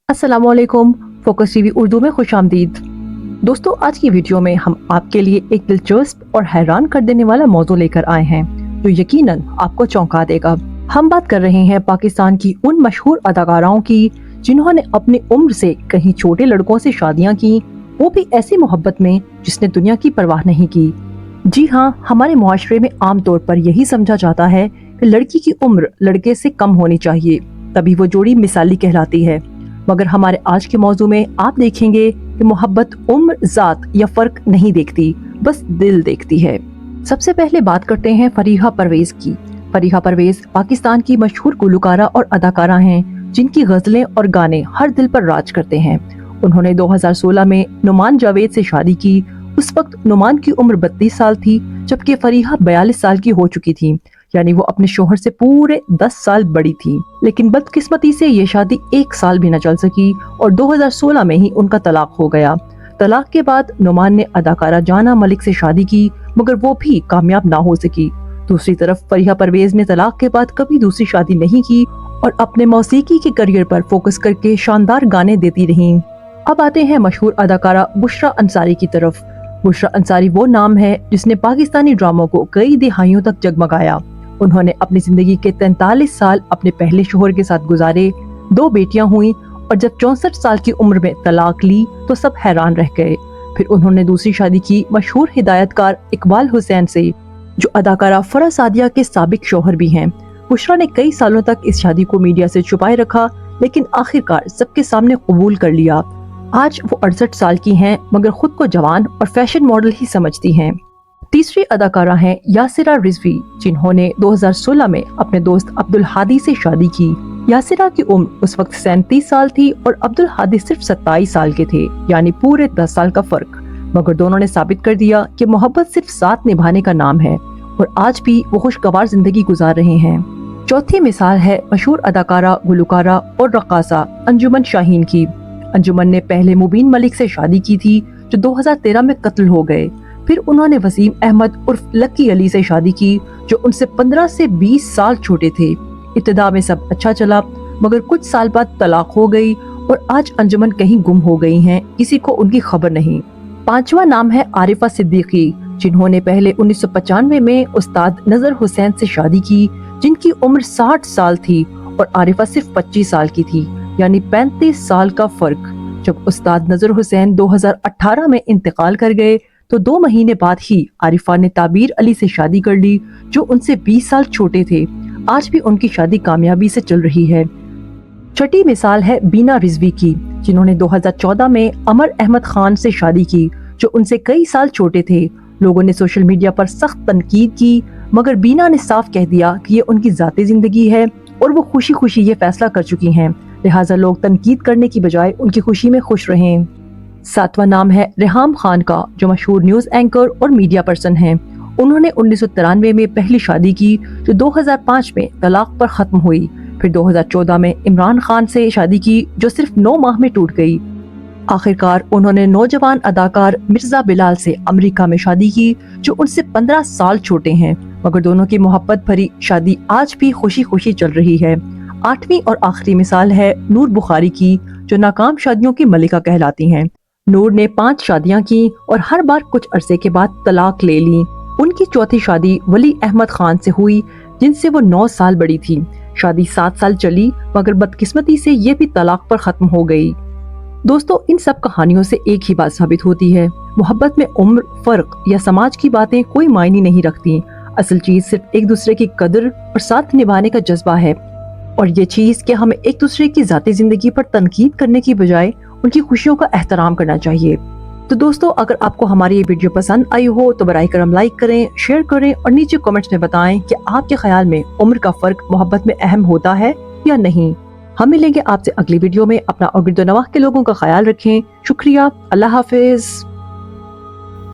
अस्सलाम वालेकुम। Focus TV Urdu में खुश आमदीद। दोस्तों, आज की वीडियो में हम आपके लिए एक दिलचस्प और हैरान कर देने वाला मौजू लेकर आए हैं जो यकीनन आपको चौंका देगा। हम बात कर रहे हैं पाकिस्तान की उन मशहूर अदाकाराओं की जिन्होंने अपनी उम्र से कहीं छोटे लड़कों से शादियां की, वो भी ऐसी मोहब्बत में जिसने दुनिया की परवाह नहीं की। जी हाँ, हमारे मुआशरे में आम तौर पर यही समझा जाता है कि लड़की की उम्र लड़के से कम होनी चाहिए, तभी वो जोड़ी मिसाली कहलाती है। मगर हमारे आज के मौजू में आप देखेंगे कि मोहब्बत उम्र, जात या फर्क नहीं देखती, बस दिल देखती है। सबसे पहले बात करते हैं फरीहा परवेज की। फरीहा परवेज पाकिस्तान की मशहूर गुलकारा और अदाकारा हैं जिनकी गजलें और गाने हर दिल पर राज करते हैं। उन्होंने 2016 में नुमान जावेद से शादी की। उस वक्त नुमान की उम्र 32 साल थी, जबकि फरीहा 42 साल की हो चुकी थी, यानी वो अपने शोहर से पूरे 10 साल बड़ी थी। लेकिन बदकिस्मती से ये शादी 1 साल भी न चल सकी और 2016 में ही उनका तलाक हो गया। तलाक के बाद नुमान ने अदाकारा जाना मलिक से शादी की, मगर वो भी कामयाब ना हो सकी। दूसरी तरफ फरीहा परवेज ने तलाक के बाद कभी दूसरी शादी नहीं की और अपने मौसीकी के करियर पर फोकस करके शानदार गाने देती रहीं। अब आते हैं मशहूर अदाकारा बुशरा अंसारी की तरफ। बुशरा अंसारी वो नाम है जिसने पाकिस्तानी ड्रामों को कई दिहाइयों तक जगमगाया। उन्होंने अपनी जिंदगी के 43 साल अपने पहले शोहर के साथ गुजारे। 2 बेटियां हुई और जब 64 साल की उम्र में तलाक ली तो सब हैरान रह गए। फिर उन्होंने दूसरी शादी की मशहूर हिदायतकार इकबाल हुसैन से, जो अदाकारा फरा सादिया के साबिक शोहर भी हैं। बुशरा ने कई सालों तक इस शादी को मीडिया से छुपाए रखा, लेकिन आखिरकार सबके सामने कबूल कर लिया। आज वो 68 साल की हैं, मगर खुद को जवान और फैशन मॉडल ही समझती हैं। तीसरी अदाकारा हैं यासिरा रिजवी, जिन्होंने 2016 में अपने दोस्त अब्दुल हादी से शादी की। यासिरा की उम्र उस वक्त 37 साल थी और अब्दुल हादी सिर्फ 27 साल के थे, यानी पूरे 10 साल का फर्क। मगर दोनों ने साबित कर दिया कि मोहब्बत सिर्फ साथ निभाने का नाम है और आज भी वो खुशगवार जिंदगी गुजार रहे हैं। चौथी मिसाल है मशहूर अदाकारा, गुलकारा और रक्कासा अंजुमन शाहीन की। अंजुमन ने पहले मुबीन मलिक से शादी की थी, जो 2013 में कत्ल हो गए। फिर उन्होंने वसीम अहमद उर्फ लकी अली से शादी की, जो उनसे 15 से 20 साल छोटे थे। इब्तिदा में सब अच्छा चला, मगर कुछ साल बाद तलाक हो गई और आज अंजुमन कहीं गुम हो गई हैं, किसी को उनकी खबर नहीं। पांचवा नाम है आरिफा सिद्दीकी, जिन्होंने पहले 1995 में उस्ताद नजर हुसैन से शादी की, जिनकी उम्र 60 साल थी और आरिफा सिर्फ 25 साल की थी, यानी 35 साल का फर्क। जब उस्ताद नजर हुसैन 2018 में इंतकाल कर गए तो 2 महीने बाद ही आरिफा ने ताबीर अली से शादी कर ली, जो उनसे 20 साल छोटे थे। आज भी उनकी शादी कामयाबी से चल रही है। छठी मिसाल है बीना रिजवी की, जिन्होंने 2014 में अमर अहमद खान से शादी की, जो उनसे कई साल छोटे थे। लोगों ने सोशल मीडिया पर सख्त तनकीद की, मगर बीना ने साफ कह दिया कि ये उनकी जाती जिंदगी है और वो खुशी खुशी ये फैसला कर चुकी हैं, लिहाजा लोग तनकीद करने की बजाय उनकी खुशी में खुश रहें। 7वां नाम है रेहाम खान का, जो मशहूर न्यूज एंकर और मीडिया पर्सन हैं। उन्होंने 1993 में पहली शादी की, जो 2005 में तलाक पर खत्म हुई। फिर 2014 में इमरान खान से शादी की, जो सिर्फ 9 माह में टूट गई। आखिरकार उन्होंने नौजवान अदाकार मिर्जा बिलाल से अमेरिका में शादी की, जो उनसे 15 साल छोटे हैं, मगर दोनों की मोहब्बत भरी शादी आज भी खुशी खुशी चल रही है। 8वीं और आखिरी मिसाल है नूर बुखारी की, जो नाकाम शादियों की मलिका कहलाती हैं। नूर ने 5 शादियां की और हर बार कुछ अरसे के बाद तलाक ले ली। उनकी चौथी शादी वली अहमद खान से हुई, जिनसे वो 9 साल बड़ी थी। शादी 7 साल चली, मगर बदकिस्मती से ये भी तलाक पर खत्म हो गई। दोस्तों, इन सब कहानियों से एक ही बात साबित होती है, मोहब्बत में उम्र, फर्क या समाज की बातें कोई मायने नहीं रखती। असल चीज सिर्फ एक दूसरे की कदर और साथ निभाने का जज्बा है, और ये चीज कि हमें एक दूसरे की जाती जिंदगी पर तनकीद करने की बजाय उनकी खुशियों का एहतराम करना चाहिए। तो दोस्तों, अगर आपको हमारी ये वीडियो पसंद आई हो तो बराए करम लाइक करें, शेयर करें और नीचे कमेंट्स में बताएं कि आपके ख्याल में उम्र का फर्क मोहब्बत में अहम होता है या नहीं। हम मिलेंगे आपसे अगली वीडियो में। अपना और गिरदो नवाह के लोगों का ख्याल रखें। शुक्रिया। अल्लाह हाफिज।